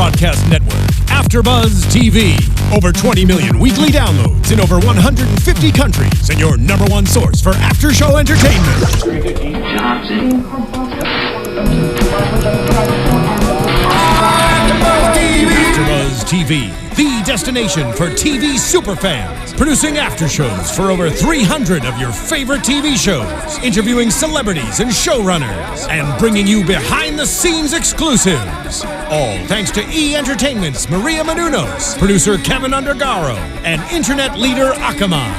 broadcast network, AFTERBUZZ TV. Over 20 million weekly downloads in over 150 countries, and your number one source for after-show entertainment. AFTERBUZZ TV, the destination for TV superfans, producing after-shows for over 300 of your favorite TV shows, interviewing celebrities and showrunners, and bringing you behind-the-scenes exclusives. All thanks to E! Entertainment's Maria Menounos, producer Kevin Undergaro, and internet leader Akamai.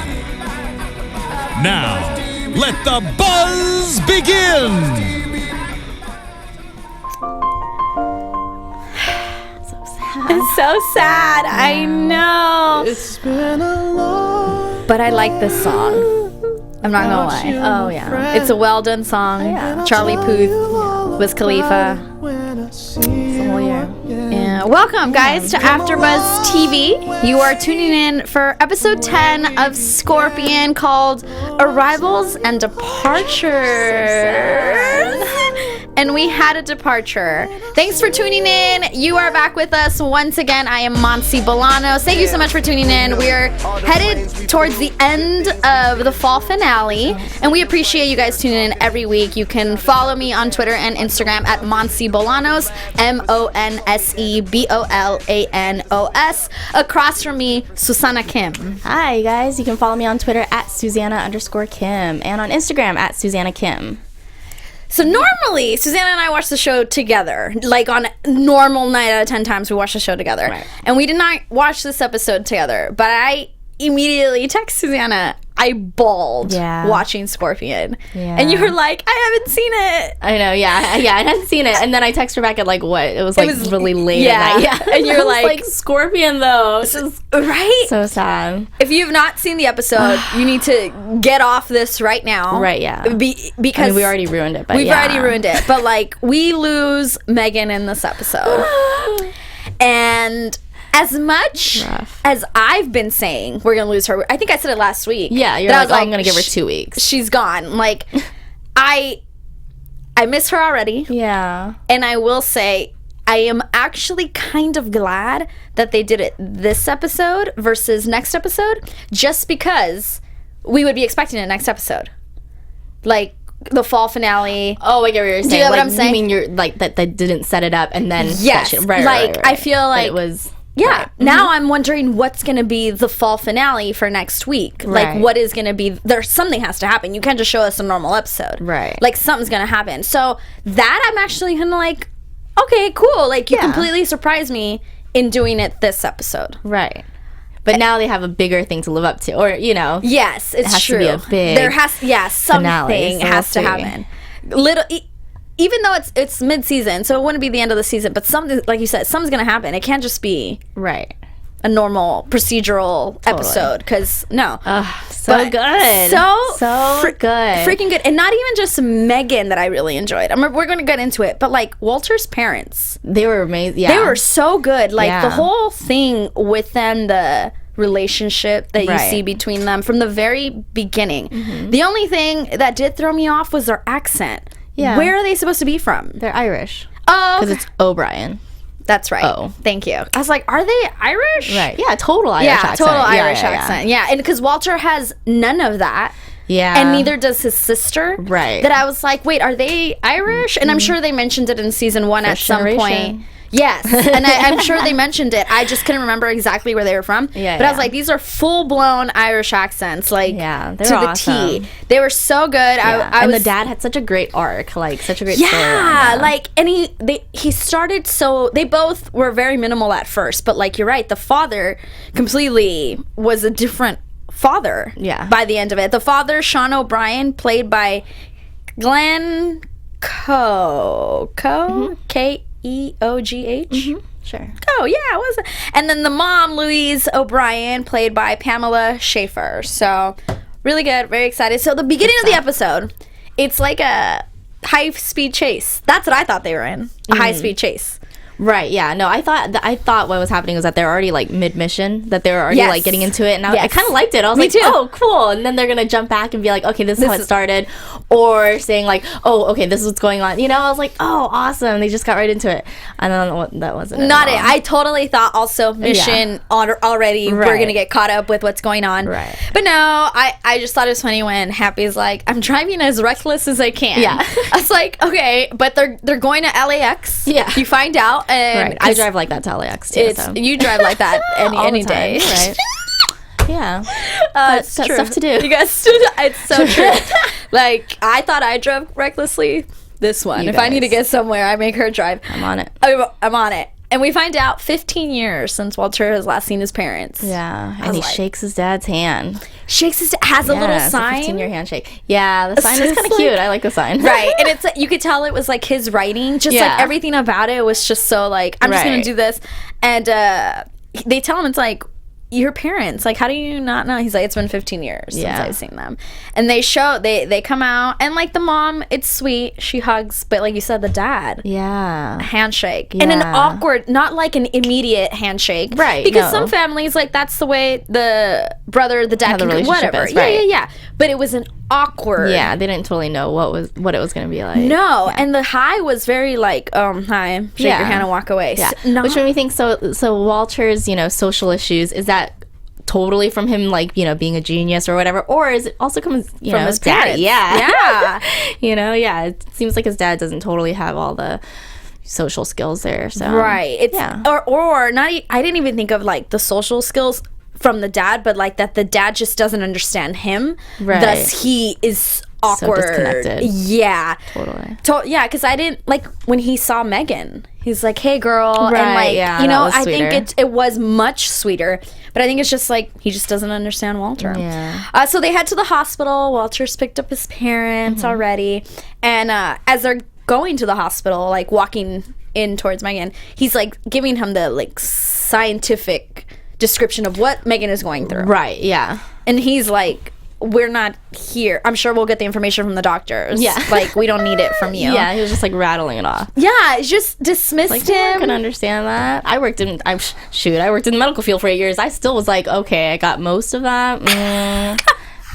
Now, let the buzz begin! It's so sad. I know. It's been a long But I like this song. I'm not gonna lie. Oh, yeah. It's a well done song. Yeah. Charlie Puth, Wiz Khalifa. It's a whole year. Yeah. Welcome, guys, to AFTERBUZZ TV. You are tuning in for episode 10 of Scorpion, called Arrivals and Departures. And we had a departure. Thanks for tuning in. You are back with us once again. I am Monse Bolanos. Thank you so much for tuning in. We're headed towards the end of the fall finale, and we appreciate you guys tuning in every week. You can follow me on Twitter and Instagram at Monse Bolanos, MonseBolanos. Across from me, Susannah Kim. Hi, you guys. You can follow me on Twitter at Susannah_Kim and on Instagram at Susannah Kim. So normally, Susannah and I watch the show together. Like on normal 9 out of 10 times we watch the show together. Right. And we did not watch this episode together. But I immediately text Susannah. I bawled watching Scorpion. Yeah. And you were like, I haven't seen it. I know, yeah, I hadn't seen it. And then I texted her back at like what? It was really late yeah. at night. Yeah. And you're like Scorpion though. It's just right? so sad. If you've not seen the episode, you need to get off this right now. Right, yeah. Because I mean, we already ruined it, but we've already ruined it. But like, we lose Megan in this episode. And as much as I've been saying we're gonna lose her, I think I said it last week. Yeah, you're like, I'm gonna give her 2 weeks. She's gone. Like, I miss her already. Yeah. And I will say, I am actually kind of glad that they did it this episode versus next episode, just because we would be expecting it next episode. Like, the fall finale. Oh, I get what you're saying. Do you know what I'm saying? You mean you're like that didn't set it up and then yes, right. I feel like it was. Yeah. Right. Now I'm wondering what's going to be the fall finale for next week. Right. Like, what is going to be... There's something has to happen. You can't just show us a normal episode. Right. Like, something's going to happen. So that I'm actually kind of like, okay, cool. Like, you completely surprised me in doing it this episode. Right. But now they have a bigger thing to live up to. Or, you know. Yes, it's true. true. To be a big there has... Yeah, something finale, so has to happen. Even though it's mid-season, so it wouldn't be the end of the season, but something, like you said, something's going to happen. It can't just be right a normal procedural episode, because so good. So good. Freaking good. And not even just Megan that I really enjoyed. We're going to get into it, but like Walter's parents. They were amazing. Yeah. They were so good. Like the whole thing with them, the relationship that you see between them from the very beginning. Mm-hmm. The only thing that did throw me off was their accent. Yeah. Where are they supposed to be from? They're Irish. Oh. Because it's O'Brien. That's right. Oh. Thank you. I was like, are they Irish? Right. Yeah, total Irish accent. Total Irish accent. Yeah, and because Walter has none of that. Yeah. And neither does his sister. Right. That I was like, wait, are they Irish? And I'm sure they mentioned it in season 1 at some point. Yes, and I'm sure they mentioned it. I just couldn't remember exactly where they were from. Yeah, but I was like, these are full-blown Irish accents, like to the awesome. T. They were so good. Yeah. And the dad had such a great arc, like such a great story. Yeah, like, and he started so, they both were very minimal at first, but like, you're right, the father completely was a different father by the end of it. The father, Sean O'Brien, played by Glenn Keogh, K-E-O-G-H. Mm-hmm. Sure. Oh, yeah, it was. And then the mom, Louise O'Brien, played by Pamela Schaefer. So, really good, very excited. So, the beginning of the episode, it's like a high-speed chase. That's what I thought they were in, a high-speed chase. Right, yeah. No, I thought what was happening was that they're already like mid-mission, that they were already like getting into it, and I kind of liked it. I was like, oh, cool. And then they're gonna jump back and be like, okay, this is how it started, or saying like, oh, okay, this is what's going on. You know, I was like, oh, awesome. They just got right into it. I don't know what that wasn't. Not it. I totally thought also mission already. Right. We're gonna get caught up with what's going on. Right. But no, I just thought it was funny when Happy's like, I'm driving as reckless as I can. Yeah. I was like, okay, but they're going to LAX. Yeah. You find out, and right. I drive like that to LAX too. You drive like that any day. Right. Yeah. It's got true. stuff to do. You guys, it's so true. Like, I thought I drove recklessly. This one. If I need to get somewhere, I make her drive. I'm on it. I'm on it. And we find out 15 years since Walter has last seen his parents. Yeah. And he shakes his dad's hand. Has a little sign. It's a 15-year handshake. Yeah, the sign is kind of cute. I like the sign. Right. And it's you could tell it was like his writing. Just like everything about it was just so like, I'm just going to do this. And they tell him, it's like, your parents, like, how do you not know? He's like, it's been 15 years since I've seen them. And they come out, and like the mom, it's sweet, she hugs, but like you said, the dad, handshake, and an awkward, not like an immediate handshake, right? Because some families, like, that's the way the brother, the dad, can whatever, yeah. But it was an awkward. Yeah, they didn't totally know what it was gonna be like. No, and the hi was very like, hi, shake your hand and walk away. Yeah. Which made me think, so Walter's, social issues, is that totally from him, like, being a genius or whatever, or is it also comes from his daddy? Yeah. It seems like his dad doesn't totally have all the social skills there. So right, it's or not. I didn't even think of like the social skills from the dad, but like that the dad just doesn't understand him. Right. Thus he is awkward. So disconnected. Yeah. Totally. Yeah, because I didn't like when he saw Megan. He's like, "Hey, girl," right, and like I sweeter. think it was much sweeter. But I think it's just like he just doesn't understand Walter. Yeah. So they head to the hospital. Walter's picked up his parents already, and as they're going to the hospital, like walking in towards Megan, he's like giving him the like scientific description of what Megan is going through. Right. Yeah. And he's like, we're not here. I'm sure we'll get the information from the doctors. Yeah. Like, we don't need it from you. Yeah, he was just like rattling it off. Yeah, just dismissed him. I can understand that. I worked in the medical field for 8 years. I still was like, okay, I got most of that.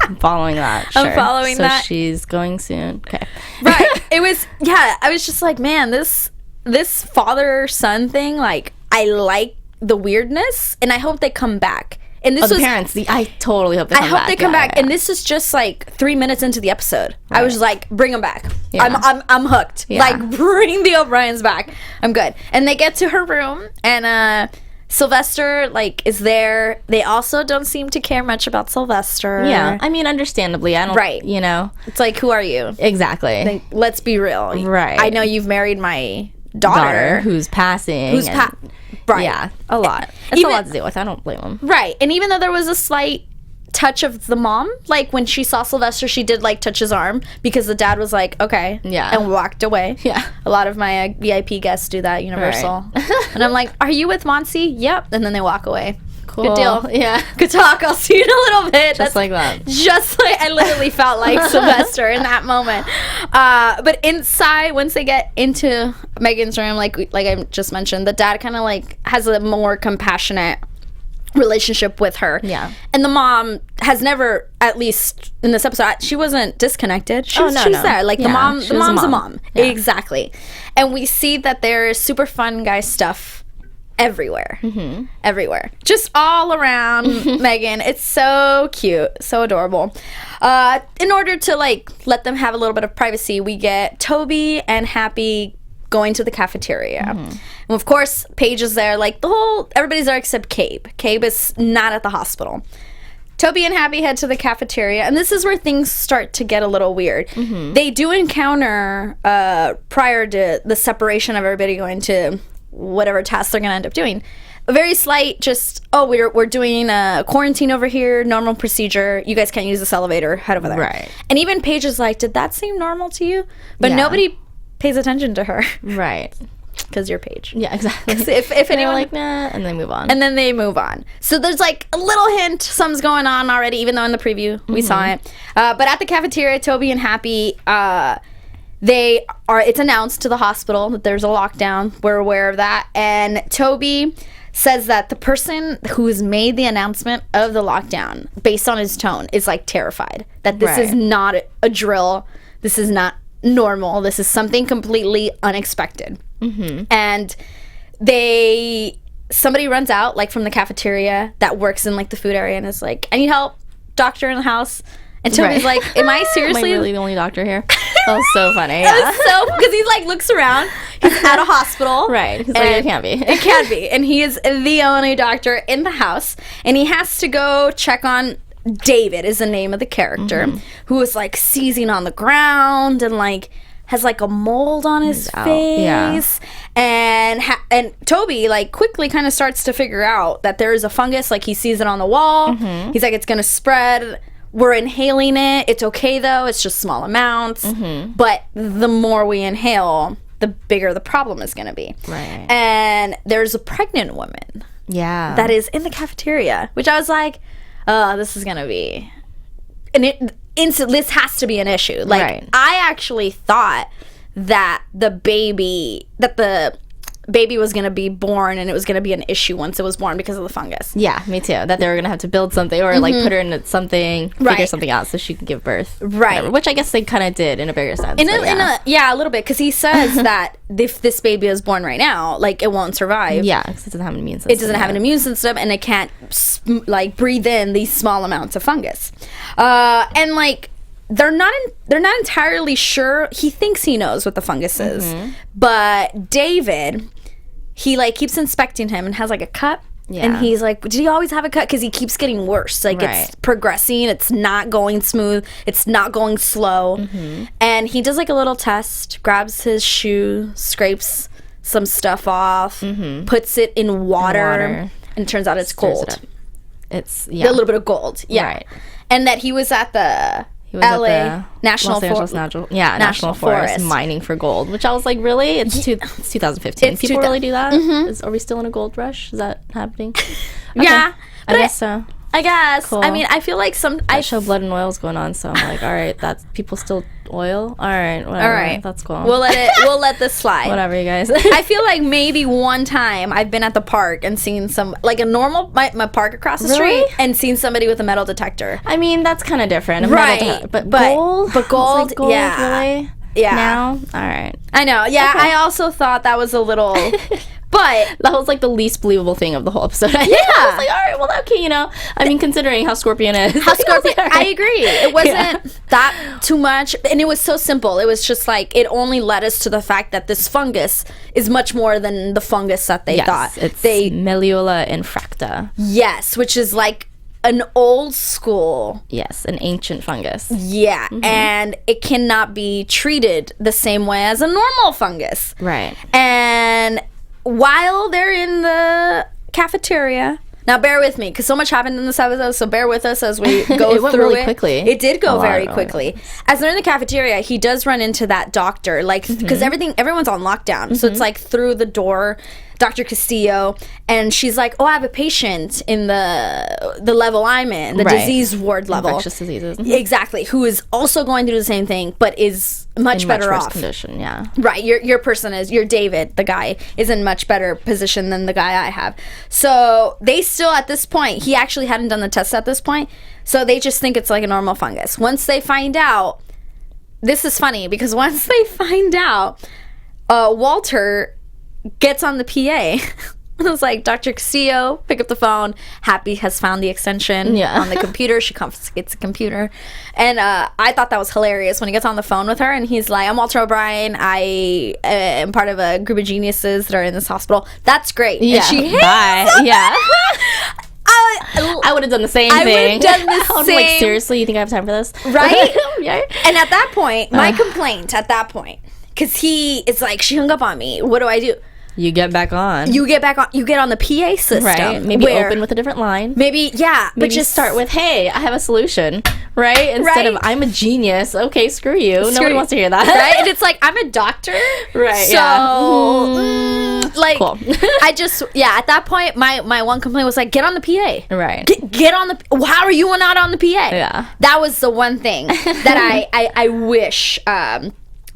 I'm following that. Sure. I'm following that. So she's going soon. Okay. Right. It was, I was just like, man, this father-son thing, like, I like the weirdness, and I hope they come back. And this was parents. I totally hope they come back. I hope they come back. Yeah. And this is just like 3 minutes into the episode. Right. I was like, bring them back. Yeah. I'm hooked. Yeah. Like, bring the O'Briens back. I'm good. And they get to her room, and Sylvester like is there. They also don't seem to care much about Sylvester. Yeah, I mean, understandably, I don't. Right. It's like, who are you? Exactly. Like, let's be real. Right. I know you've married my daughter who's passing. Right. Yeah, a lot. It's a lot to deal with. I don't blame him. Right. And even though there was a slight touch of the mom, like when she saw Sylvester, she did like touch his arm because the dad was like, okay. Yeah. And walked away. Yeah. A lot of my VIP guests do that, Universal. Right. And I'm like, are you with Monse? Yep. And then they walk away. Cool. Good deal. Yeah. Good talk. I'll see you in a little bit. Just like that. Just like, I literally felt like Sylvester in that moment. But inside, once they get into Megan's room, like I just mentioned, the dad kind of like has a more compassionate relationship with her. Yeah. And the mom has never, at least in this episode, she wasn't disconnected. She was there. Like the mom's a mom. Yeah. Exactly. And we see that there is super fun guy stuff everywhere. Mm-hmm. Everywhere. Just all around Megan. It's so cute. So adorable. In order to like let them have a little bit of privacy, we get Toby and Happy going to the cafeteria. Mm-hmm. And of course, Paige is there. Like everybody's there except Cabe. Cabe is not at the hospital. Toby and Happy head to the cafeteria, and this is where things start to get a little weird. Mm-hmm. They do encounter, prior to the separation of everybody going to whatever task they're going to end up doing, a very slight we're doing a quarantine over here, normal procedure, you guys can't use this elevator, head over there. Right. And even Paige is like, did that seem normal to you? But nobody pays attention to her. Right. Because you're Paige. Yeah, exactly. If anyone like, nah, and they move on. And then they move on. So there's like a little hint something's going on already, even though in the preview we saw it. But at the cafeteria, Toby and Happy, it's announced to the hospital that there's a lockdown. We're aware of that. And Toby says that the person who's made the announcement of the lockdown, based on his tone, is like terrified that this is not a drill. This is not normal. This is something completely unexpected. And somebody runs out like from the cafeteria that works in like the food area and is like, I need help, doctor in the house. And Toby's like, am I seriously am I really the only doctor here? That was so funny. Because he like looks around, he's at a hospital, right? He's like, it can't be. It can't be. And he is the only doctor in the house, and he has to go check on David, is the name of the character, who is like seizing on the ground and like has like a mold on his face. And Toby like quickly kind of starts to figure out that there is a fungus. Like he sees it on the wall. He's like, it's gonna spread. We're inhaling it. It's okay though. It's just small amounts. But the more we inhale, the bigger the problem is gonna be. Right. And there's a pregnant woman. Yeah. That is in the cafeteria, which I was like, oh, this is gonna be, this has to be an issue. Like I actually thought that the baby was gonna be born and it was gonna be an issue once it was born because of the fungus. Yeah, me too. That they were gonna have to build something or like put her into something, figure something out so she could give birth. Right. Whatever. Which I guess they kind of did in a bigger sense. A little bit, because he says that if this baby is born right now, like it won't survive. Yeah, because it doesn't have an immune system. It doesn't have an immune system, and it can't like breathe in these small amounts of fungus. And like they're not entirely sure. He thinks he knows what the fungus is, but David, he like keeps inspecting him and has like a cut. Yeah. And he's like, did he always have a cut? Because he keeps getting worse. Like it's progressing. It's not going smooth. It's not going slow. And he does like a little test, grabs his shoe, scrapes some stuff off, puts it in water, and it turns out it's gold. It's a little bit of gold. Yeah. Right. And that he was at the LA National Forest mining for gold, which I was like, really? It's 2015. People really do that? Are we still in a gold rush? Is that happening? Okay. Yeah. I guess so. I guess. Cool. I mean, I feel like I show blood and oil is going on, so I'm like, all right, that's people still oil. All right, whatever. All right, that's cool. We'll let this slide. Whatever, you guys. I feel like maybe one time I've been at the park and seen my park across the street and seen somebody with a metal detector. I mean, that's kind of different, right? But gold, gold, gold, yeah, really? Yeah. Now, all right. I know. Yeah, okay. I also thought that was a little. But that was like the least believable thing of the whole episode. I was like, all right, well, okay, I mean, considering how Scorpion is. I agree. It wasn't that too much. And it was so simple. It was just like, it only led us to the fact that this fungus is much more than the fungus that they thought. It's Meliella infracta. Yes, which is like an old school. Yes, an ancient fungus. Yeah, and it cannot be treated the same way as a normal fungus. Right. And while they're in the cafeteria, now bear with me because so much happened in this episode, so bear with us as we go it went through really it quickly. It did go very quickly. As they're in the cafeteria, he does run into that doctor, like because everyone's on lockdown, so it's like through the door, Dr. Castillo, and she's like, oh, I have a patient in the level I'm in, the disease ward level. Infectious diseases. Exactly, who is also going through the same thing, but is much better off. Condition, yeah. Right, your David, the guy, is in much better position than the guy I have. So they still, at this point, he actually hadn't done the test at this point, so they just think it's like a normal fungus. Once they find out, this is funny, because once they find out, Walter gets on the PA. I was like, Dr. Castillo, pick up the phone. Happy has found the extension on the computer. She confiscates the computer. And I thought that was hilarious when he gets on the phone with her and he's like, I'm Walter O'Brien. I am part of a group of geniuses that are in this hospital. That's great. Yeah. And she Bye. Yeah. I would have done the same thing. I would have done the same. Like, seriously, you think I have time for this? Right? Yeah. And at that point, my complaint at that point, because he is like, she hung up on me. What do I do? You get back on. You get back on. You get on the PA system. Right. Maybe open with a different line. Maybe, yeah. Maybe but just start with, hey, I have a solution. Right? Instead of, I'm a genius. Okay, screw you. Nobody wants to hear that. Right? And it's like, I'm a doctor. Right, so, like, cool. I just, at that point, my one complaint was like, get on the PA. Right. Get on the, how are you not on the PA? Yeah. That was the one thing that I wish,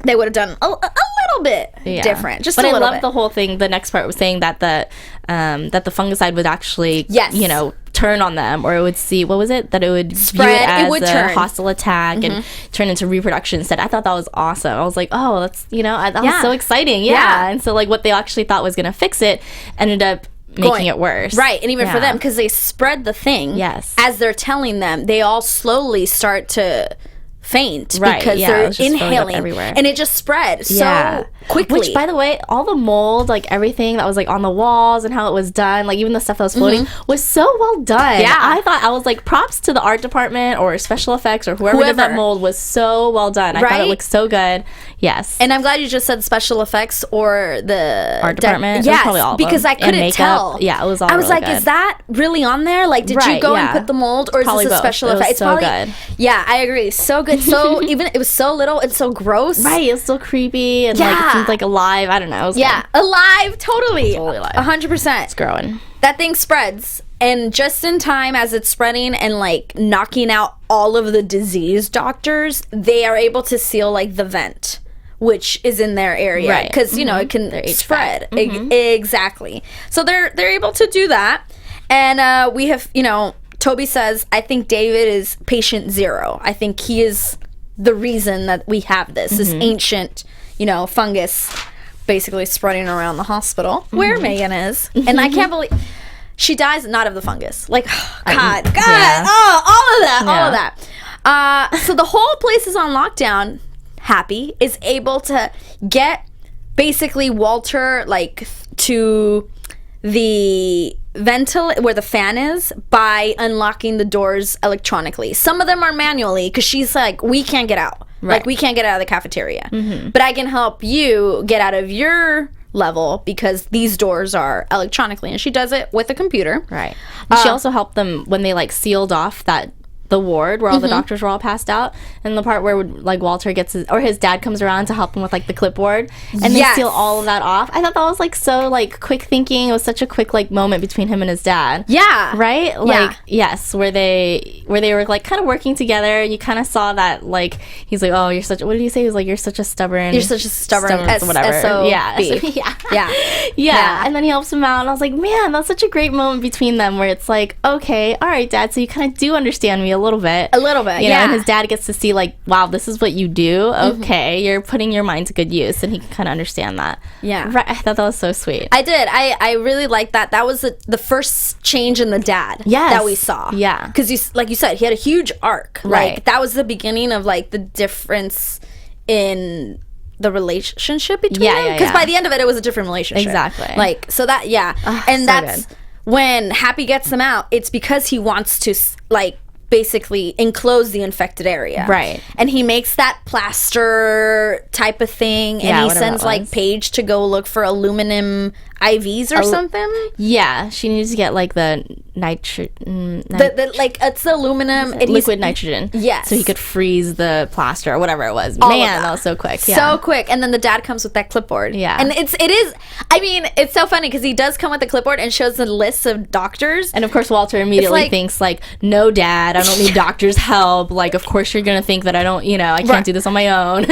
they would have done a little bit different. Just but a little bit. I love the whole thing. The next part was saying that the fungicide would actually, you know, turn on them, or it would see, what was it? That it would spread, view it as it would a turn. hostile attack and turn into reproduction instead. I thought that was awesome. I was like, oh, that's, you know, that was so exciting. Yeah. And so like what they actually thought was going to fix it ended up making it worse. Right. And even for them, because they spread the thing. Yes. As they're telling them, they all slowly start to faint because it they're was just filling up inhaling everywhere. and it just spread so quickly. Which, by the way, all the mold, like everything that was like on the walls and how it was done, like even the stuff that was floating was so well done. I was like, props to the art department or special effects or whoever did that mold was so well done. I thought it looked so good. Yes. And I'm glad you just said special effects or the art department. Yes, probably all of because them. I couldn't tell. Yeah, it was all I was really like, good. is that really on there? Like, did you go and put the mold, or is Probably this a both. special It was effect? It's so probably good. Yeah, I agree. So good. So even it was so little and so gross. Right, it was still creepy and like it seemed like alive. I don't know. It was good. Alive, totally. Totally alive. 100%. It's growing. That thing spreads, and just in time as it's spreading and like knocking out all of the disease doctors, they are able to seal like the vent, which is in their area, because you know it can spread. Exactly. So they're able to do that, and we have, you know, Toby says, I think David is patient 0. I think he is the reason that we have this ancient, you know, fungus basically spreading around the hospital where Megan is. And I can't believe she dies not of the fungus. Like, God, all of that. So the whole place is on lockdown. Happy is able to get basically Walter like to the where the fan is by unlocking the doors electronically. Some of them are manually because she's like, we can't get out. Like, we can't get out of the cafeteria. But I can help you get out of your level because these doors are electronically. And she does it with a computer. Right. And she also helped them when they like sealed off the ward where all the doctors were all passed out, and the part where like Walter gets his dad comes around to help him with like the clipboard, and they seal all of that off. I thought that was like so like quick thinking. It was such a quick like moment between him and his dad. Right. Like yes, where they were like kind of working together. You kind of saw that like he's like, oh, you're such, what did he say? He was like, you're such a stubborn whatever. SOB. Yeah. And then he helps him out, and I was like, man, that's such a great moment between them where it's like, okay, all right, Dad, so you kind of do understand me a little bit, you know, and his dad gets to see like, wow, this is what you do. Okay, you're putting your mind to good use, and he can kind of understand that. Right. I thought that was so sweet. I did. I really liked that. That was the first change in the dad that we saw. Because like you said, he had a huge arc. Right. Like that was the beginning of like the difference in the relationship between them. Because by the end of it, it was a different relationship. Exactly. Like so that and so that's good. When Happy gets them out, it's because he wants to like basically enclose the infected area. Right. And he makes that plaster type of thing, and he sends like Paige to go look for aluminum IVs or something. Yeah, she needs to get like the nitrogen. Like it's aluminum. Liquid nitrogen. Yes. So he could freeze the plaster or whatever it was. Man, that was so quick. So quick. And then the dad comes with that clipboard. Yeah. And it is, I mean, it's so funny because he does come with the clipboard and shows the list of doctors. And of course, Walter immediately thinks like, no, Dad, I don't need doctor's help. Like, of course you're going to think that I don't, you know, I can't do this on my own.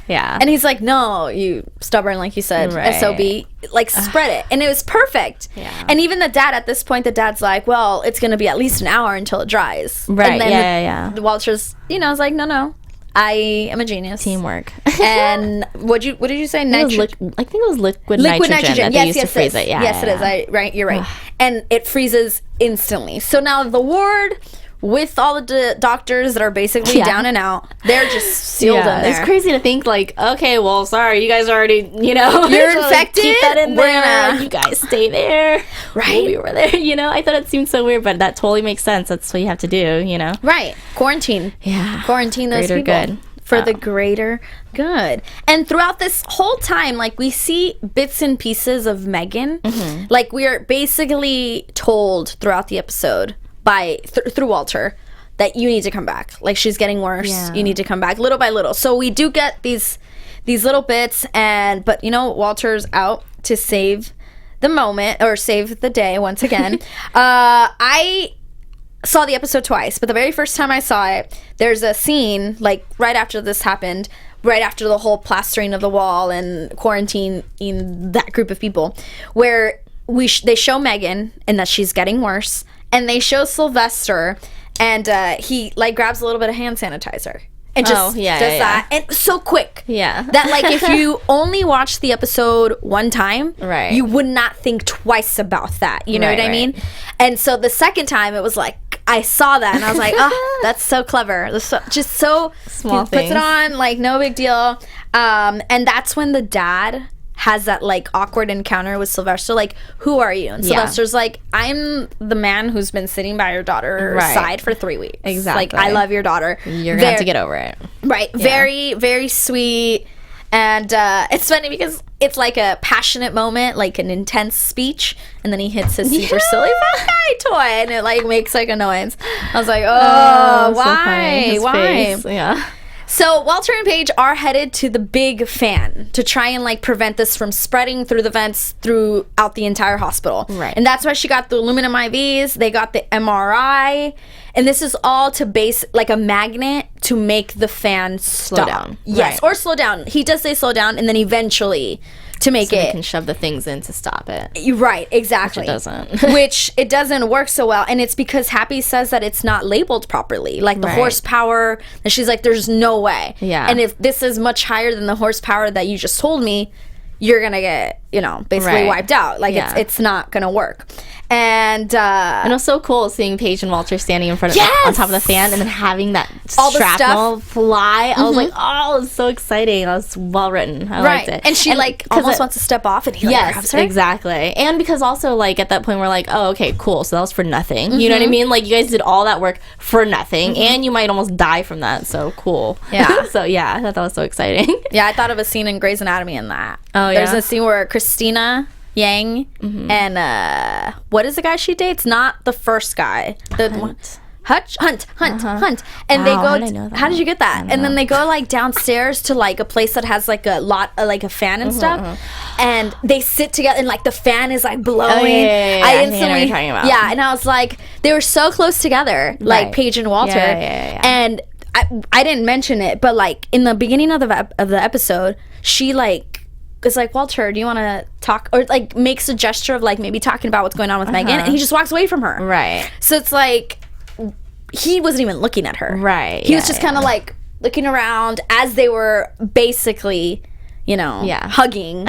And he's like, no, you stubborn, like you said, SOB. Like, spread it. And it was perfect. And even the dad, at this point, the dad's like, well, it's going to be at least an hour until it dries. Right. And then Walter's, you know, is like, no, I am a genius. Teamwork. And what did you say? I think it was liquid nitrogen. That they used to freeze it. Yes, it is. You're right. And it freezes instantly. So now the ward, with all the doctors that are basically down and out, they're just sealed in there. It's crazy to think like, okay, well, sorry, you guys already, you know, you're infected. Keep that in there. You guys stay there. Right. We were there. You know, I thought it seemed so weird, but that totally makes sense. That's what you have to do. You know. Right. Quarantine. Yeah. Quarantine those people. Good. For the greater good. And throughout this whole time, like, we see bits and pieces of Megan. Like, we are basically told throughout the episode by through Walter that you need to come back. Like, she's getting worse. You need to come back little by little. So we do get these little bits, but you know, Walter's out to save the moment, or save the day once again. I saw the episode twice, but the very first time I saw it, there's a scene like right after this happened right after the whole plastering of the wall and quarantine in that group of people, where they show Megan and that she's getting worse, and they show Sylvester, and he like grabs a little bit of hand sanitizer and just does that, and so quick that like if you only watch the episode one time, you would not think twice about that, you know what I mean? And so the second time it was like I saw that and I was like, oh, that's so clever. Just so small things. Puts it on, like no big deal. And that's when the dad has that like awkward encounter with Sylvester, like, who are you? And Sylvester's like, I'm the man who's been sitting by your daughter's side for 3 weeks. Exactly. Like, I love your daughter. You're gonna have to get over it. Right. Yeah. Very, very sweet. And it's funny because it's like a passionate moment, like an intense speech, and then he hits his super silly fat guy toy, and it like makes like a noise. I was like, oh why? So why? Face. Yeah. So Walter and Paige are headed to the big fan to try and like prevent this from spreading through the vents throughout the entire hospital. Right. And that's why she got the aluminum IVs. They got the MRI. And this is all to base like a magnet to make the fan slow down. Yes, or slow down. He does say slow down, and then eventually to make so they can shove the things in to stop it. Right, exactly. Which it doesn't. Which it doesn't work so well, and it's because Happy says that it's not labeled properly, like the horsepower. And she's like, "There's no way." Yeah. And if this is much higher than the horsepower that you just told me, you're gonna get, basically wiped out. Like it's not gonna work. And it was so cool seeing Paige and Walter standing in front of on top of the fan, and then having that all shrapnel fly. I was like, oh, it was so exciting. It was well written. I liked it. And she almost wants to step off, and he grabs her. Exactly. And because also like at that point we're like, oh, okay, cool. So that was for nothing. You know what I mean? Like you guys did all that work for nothing, and you might almost die from that. So cool. Yeah. So yeah, I thought that was so exciting. Yeah, I thought of a scene in Grey's Anatomy in that. Oh yeah. There's a scene where Christina Yang and what is the guy she dates? Not the first guy. The Hunt. And they go. How did you get that? And then they go like downstairs to like a place that has like a lot, like a fan and stuff. And they sit together, and like the fan is like blowing. I instantly, I know what you're talking about. And I was like, they were so close together, like Paige and Walter. And I didn't mention it, but like in the beginning of the episode, she like. It's like, Walter, do you want to talk, or like makes a gesture of like maybe talking about what's going on with Megan, and he just walks away from her. Right. So it's like he wasn't even looking at her. Right. He was just kind of like looking around as they were basically, hugging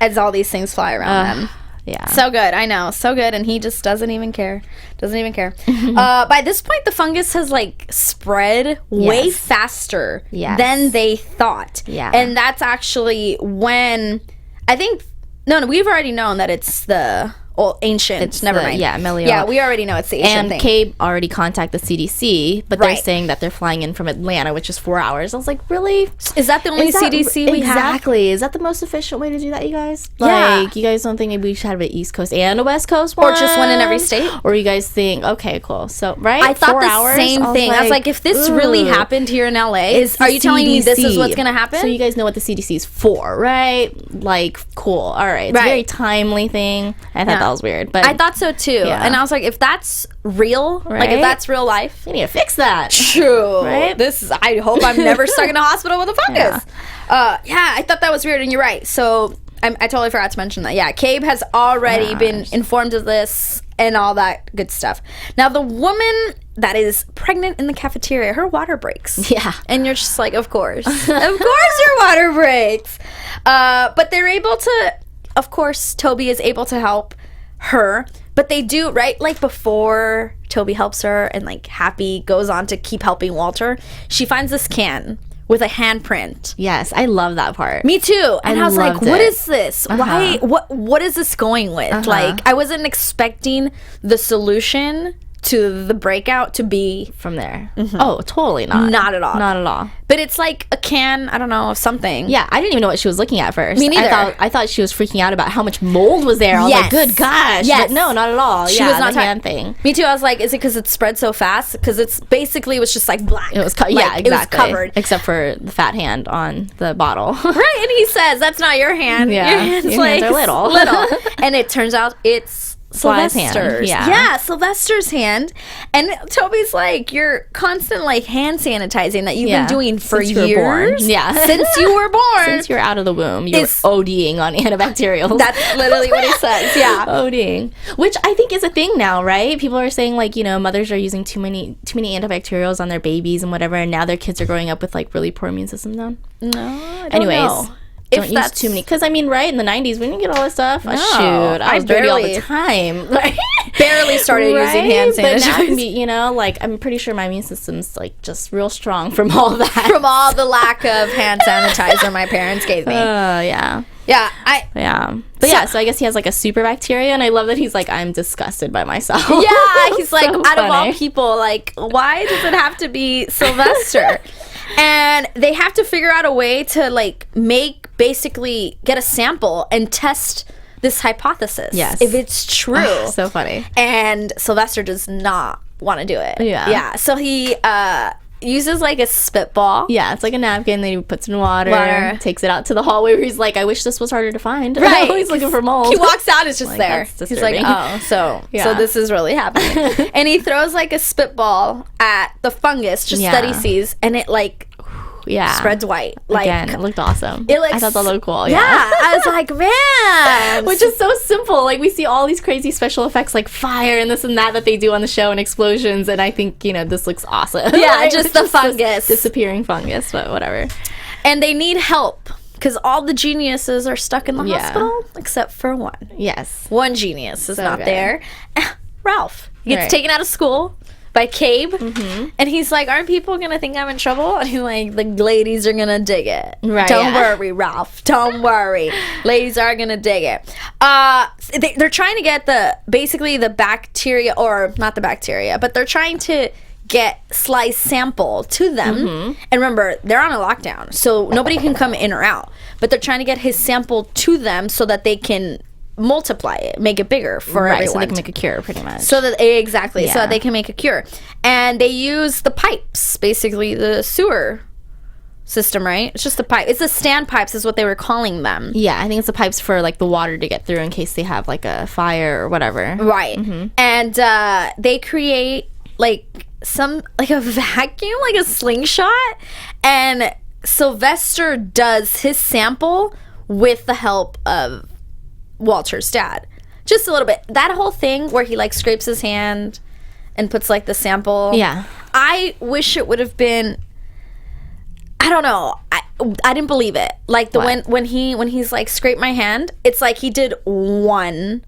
as all these things fly around them. Yeah. So good. I know. So good. And he just doesn't even care. By this point, the fungus has like spread way faster than they thought. Yeah. And that's actually when I think, no, we've already known that it's the ancient. It's never mind. Yeah, Melio. Yeah, we already know it's the ancient thing. And Cabe already contacted the CDC, but they're saying that they're flying in from Atlanta, which is 4 hours. I was like, really? Is that the only CDC we have? Exactly. Is that the most efficient way to do that, you guys? Yeah. Like, you guys don't think maybe we should have an East Coast and a West Coast one? Or just one in every state? Or you guys think, okay, cool. So, right? I thought 4 the hours? same thing. I was like, if this really happened here in LA, are you telling me this is what's going to happen? So you guys know what the CDC is for, right? Like, cool. All right. It's a very timely thing. I thought that was weird. But I thought so too. And I was like, if that's real, like if that's real life, you need to fix that. True. Right? I hope I'm never stuck in a hospital with a fungus. I thought that was weird, and you're right. So I totally forgot to mention that. Yeah, Cabe has already been informed of this and all that good stuff. Now, the woman that is pregnant in the cafeteria, her water breaks. Yeah. And you're just like, of course. Of course your water breaks. But they're able to, of course, Toby is able to help her. But they do, right? Like before Toby helps her and like Happy goes on to keep helping Walter, she finds this can with a handprint. Yes, I love that part. Me too. And I was like, what is this? Uh-huh. Why? What is this going with? Like, I wasn't expecting the solution to the breakout to be from there. Oh, totally not. Not at all. Not at all. But it's like a can, I don't know, of something. Yeah, I didn't even know what she was looking at first. Me neither. I thought she was freaking out about how much mold was there. I was like, good gosh. Yes. But no, not at all. She was not the hand thing. Me too. I was like, is it because it spread so fast? Because it's basically, it was just like black. It was exactly. It was covered. Except for the fat hand on the bottle. Right, and he says, that's not your hand. Yeah. Your hand's your hands are little. And it turns out it's Sylvester's. Yeah, Sylvester's hand. And Toby's like, you're constant like hand sanitizing that you've been doing for years. Yeah. Since you were born. Since you're out of the womb, you're ODing on antibacterials. That's literally what he says. Yeah. ODing. Which I think is a thing now, right? People are saying like, mothers are using too many antibacterials on their babies and whatever, and now their kids are growing up with like really poor immune systems now. No, I don't know. Don't use too many, because I mean, right in the 90s we didn't get all this stuff. No, I was dirty all the time. Like, barely started using hand sanitizer. But now can be, like I'm pretty sure my immune system's like just real strong from all that, from all the lack of hand sanitizer my parents gave me. Yeah. So I guess he has like a super bacteria, and I love that he's like, I'm disgusted by myself. Yeah, he's like, out of all people, like, why does it have to be Sylvester? And they have to figure out a way to like basically get a sample and test this hypothesis. Yes. If it's true. So funny. And Sylvester does not want to do it. Yeah. So he uses like a spitball. Yeah, it's like a napkin, then he puts it in water, takes it out to the hallway where he's like, I wish this was harder to find. Right. He's looking for mold. He walks out, it's just like, there. He's like, oh, so this is really happening. And he throws like a spitball at the fungus just that he sees, and it like spreads white. Like, again, it looked awesome. I thought that looked cool. Yeah. I was like, man. Which is so simple. Like, we see all these crazy special effects like fire and this and that they do on the show and explosions, and I think, this looks awesome. Yeah, right? Just the fungus. Disappearing fungus, but whatever. And they need help, because all the geniuses are stuck in the hospital, except for one. Yes. One genius is not there. Ralph. He gets taken out of school by Cabe, and he's like, aren't people gonna think I'm in trouble? And he's like, the ladies are gonna dig it. Right. Don't worry, Ralph. Don't worry. Ladies are gonna dig it. They're trying to get the bacteria, or not the bacteria, but they're trying to get Sly's sample to them. And remember, they're on a lockdown, so nobody can come in or out, but they're trying to get his sample to them so that they can multiply it, make it bigger for everyone, so they can make a cure, pretty much. So that so that they can make a cure. And they use the pipes, basically the sewer system, right? It's just the pipe. It's the standpipes is what they were calling them. Yeah, I think it's the pipes for like the water to get through in case they have like a fire or whatever. Right. And they create like a vacuum, like a slingshot, and Sylvester does his sample with the help of Walter's dad, just a little bit. That whole thing where he like scrapes his hand and puts like the sample. Yeah, I wish it would have been. I don't know. I didn't believe it. Like when he's like, scrape my hand. It's like he did one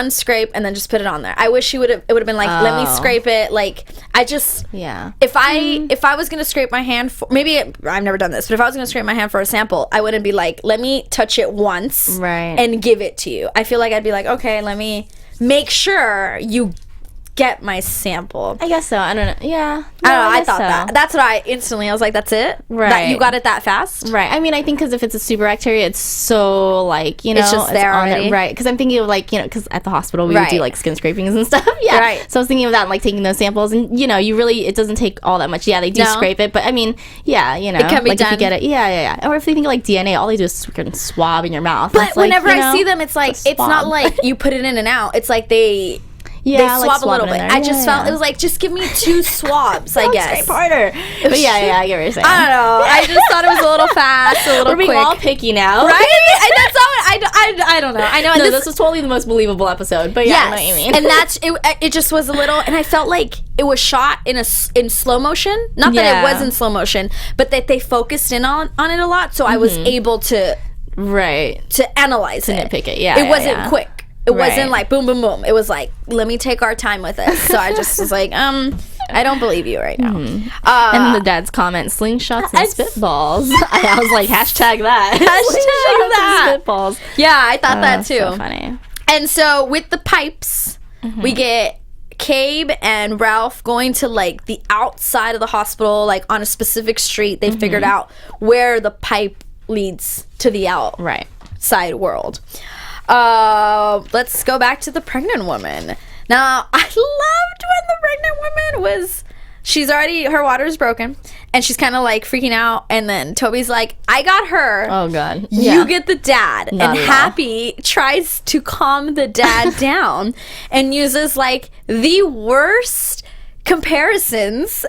scrape and then just put it on there. I wish it would have been like, let me scrape it. Like, I just, if I was gonna scrape my hand for, I've never done this, but if I was gonna scrape my hand for a sample, I wouldn't be like, let me touch it once and give it to you. I feel like I'd be like, okay, let me make sure you get my sample. I guess so. I don't know. Yeah. No, I thought that. That's what I was like, that's it? Right. That you got it that fast? Right. I mean, I think because if it's a super bacteria, it's so like, it's just there already. Right. Because I'm thinking of like, because at the hospital we would do like skin scrapings and stuff. Yeah. Right. So I was thinking of that and like taking those samples, and it doesn't take all that much. Yeah, they do scrape it, but I mean, it can be done. If you get it. Yeah. Or if they think like DNA, all they do is freaking swab in your mouth. But whenever I see them, it's like, it's not like you put it in and out. It's like they swab a little bit. I just felt it was like, just give me 2 swabs, I guess. Harder. But I get what you're saying. I don't know. I just thought it was a little fast, a little quick. We're being all picky now, right? That's all. I don't know. I know. And this was totally the most believable episode. But I know what you mean. And that's it. It just was a little, and I felt like it was shot in slow motion. Not that it was in slow motion, but that they focused in on it a lot, so I was able to analyze it. Nitpick it. Yeah. It wasn't quick. It wasn't like boom, boom, boom. It was like, let me take our time with it. So I just was like, I don't believe you right now. And then the dad's comment, slingshots and spitballs. I was like, hashtag that. Hashtag that. And spitballs. Yeah, I thought that too. So funny. And so with the pipes, we get Cabe and Ralph going to like the outside of the hospital, like on a specific street. They figured out where the pipe leads to the outside world. Let's go back to the pregnant woman. Now, I loved when the pregnant woman was her water's broken, and she's kind of like freaking out, and then Toby's like, I got her. Oh god. You get the dad. Not and Happy tries to calm the dad down and uses like the worst comparisons.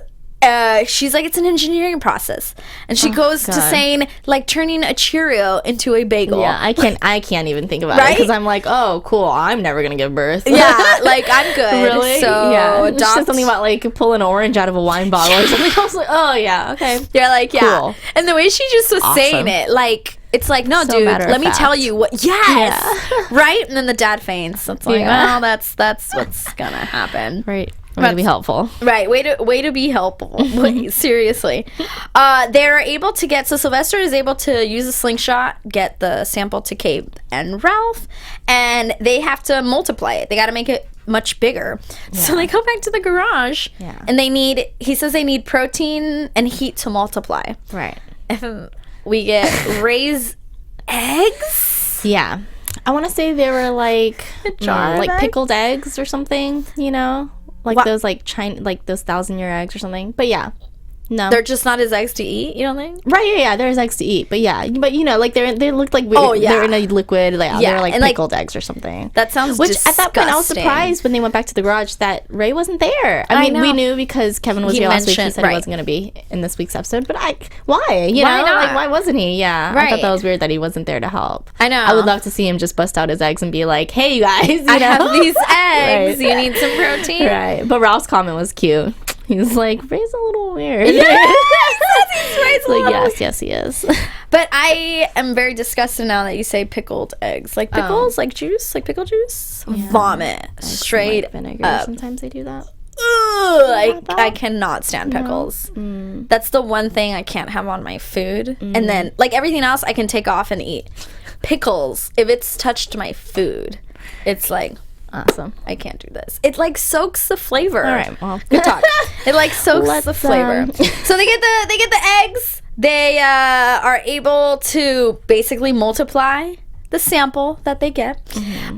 She's like, it's an engineering process, and she goes to saying like turning a Cheerio into a bagel. Yeah, I can't even think about it because I'm like, oh cool, I'm never gonna give birth. Yeah, like I'm good. Really? So yeah. She said something about like pull an orange out of a wine bottle or something. I was like, oh yeah, okay. You're like, yeah. Cool. And the way she just was saying it, like, it's like, no, So dude, matter let of me fact. tell you what. Yes, right. And then the dad faints. It's like, well, that's what's gonna happen. Right. I'm gonna be helpful. Right. Way to be helpful. Wait, seriously. They're able to get, so Sylvester is able to use a slingshot, get the sample to Kate and Ralph, and they have to multiply it. They got to make it much bigger. Yeah. So they go back to the garage, and he says they need protein and heat to multiply. Right. And we get raised eggs. Yeah. I want to say they were like like pickled eggs or something, you know? Like those like those 1,000-year eggs or something. But yeah. No. They're just not as eggs to eat, you don't think? Right, yeah, there's eggs to eat. But yeah, but you know, like they looked like they're in a liquid, like they were like pickled eggs or something. That sounds disgusting. At that point I was surprised when they went back to the garage that Ray wasn't there. I mean, we knew because Kevin was here last week. He said he wasn't going to be in this week's episode, but why? You know, like why wasn't he? Yeah. Right. I thought that was weird that he wasn't there to help. I know. I would love to see him just bust out his eggs and be like, "Hey you guys, I have these eggs. You need some protein." Right. But Ralph's comment was cute. He was like, Ray's a little weird. Yes, like, yes, he is. But I am very disgusted now that you say pickled eggs. Like pickles, like juice, like pickle juice. Yeah. Vomit. Straight like vinegar. Up. Sometimes they do that. I cannot stand pickles. That's the one thing I can't have on my food. And then, like everything else, I can take off and eat. Pickles, if it's touched my food, it's like... Awesome. I can't do this. It like soaks the flavor. All right, well, good talk. It like soaks the flavor. So they get the eggs. They are able to basically multiply the sample that they get.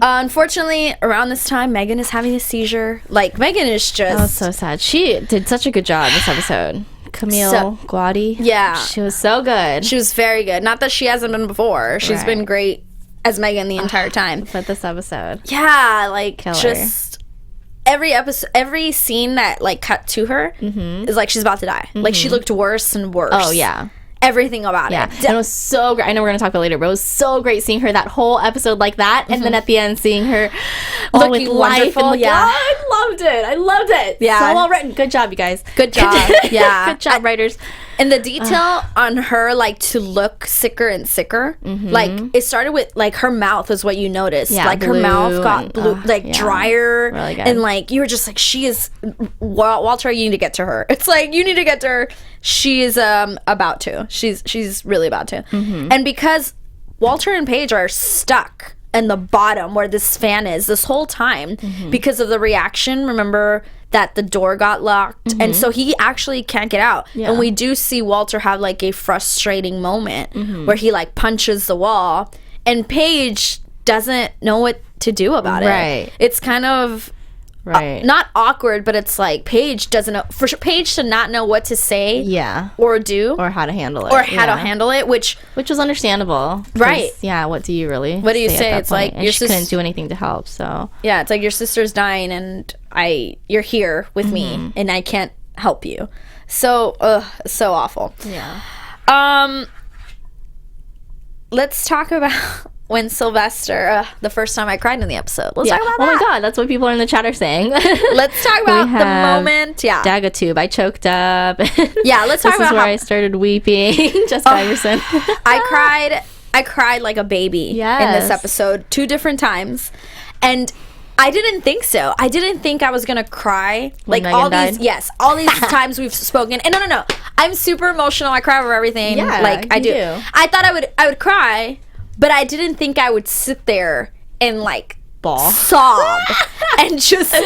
Unfortunately, around this time, Megan is having a seizure. Like Megan is just... Oh, so sad. She did such a good job this episode. Camille Guadi. Yeah. She was so good. She was very good. Not that she hasn't been before. She's been great as Megan the entire time. But this episode. Yeah, like just every episode, every scene that like cut to her is like she's about to die. Like she looked worse and worse. Oh yeah. Everything about it. And it was so great. I know we're going to talk about it later, but it was so great seeing her that whole episode like that. And then at the end, seeing her looking wonderful. I loved it. Yeah. So well written. Good job, you guys. Good job. Yeah. Good job, writers. And the detail on her, like, to look sicker and sicker, like, it started with, like, her mouth is what you noticed. Yeah, like, her mouth got blue, drier. Really good. And, like, you were just like, she is, Walter, you need to get to her. It's like, you need to get to her. She is about to. She's really about to. And because Walter and Paige are stuck in the bottom where this fan is this whole time because of the reaction, remember that the door got locked and so he actually can't get out. And we do see Walter have like a frustrating moment where he like punches the wall and Paige doesn't know what to do about it. It's kind of not awkward, but it's like Paige doesn't know, for Paige to not know what to say or do or how to handle it which was understandable, what do you say it's like your sister couldn't do anything to help, so it's like your sister's dying and you're here with me and I can't help you, so so awful. Let's talk about when Sylvester, the first time I cried in the episode. Let's talk about that. Oh my god, that's what people in the chat are saying. Let's talk about the moment. Dagatube, I choked up. Let's talk about this is where I started weeping. Jessica Iverson. I cried like a baby in this episode 2 different times. And I didn't think so. I didn't think I was gonna cry when like Megan died? all these times we've spoken. And no. I'm super emotional. I cry over everything. Like I do. I thought I would cry. But I didn't think I would sit there and like sob and just like,